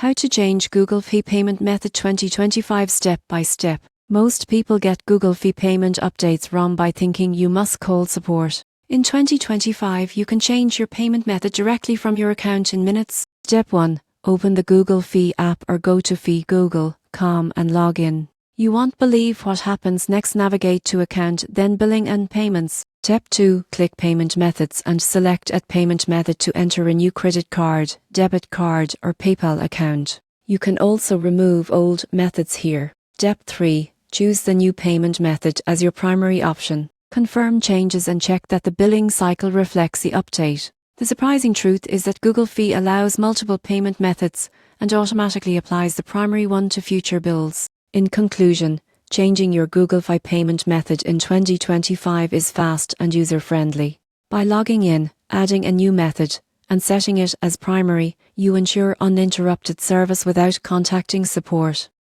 How to change Google Fi payment method 2025 step by step. Most people get Google Fi payment updates wrong by thinking you must call support. In 2025, you can change your payment method directly from your account in minutes. Step 1. Open the Google Fi app or go to fi.google.com and log in. You won't believe what happens next. Navigate to Account, then Billing and Payments. Step 2. Click Payment Methods and select Add Payment Method to enter a new credit card, debit card or PayPal account. You can also remove old methods here. Step 3. Choose the new payment method as your primary option. Confirm changes and check that the billing cycle reflects the update. The surprising truth is that Google Fi allows multiple payment methods and automatically applies the primary one to future bills. In conclusion, changing your Google Fi payment method in 2025 is fast and user-friendly. By logging in, adding a new method, and setting it as primary, you ensure uninterrupted service without contacting support.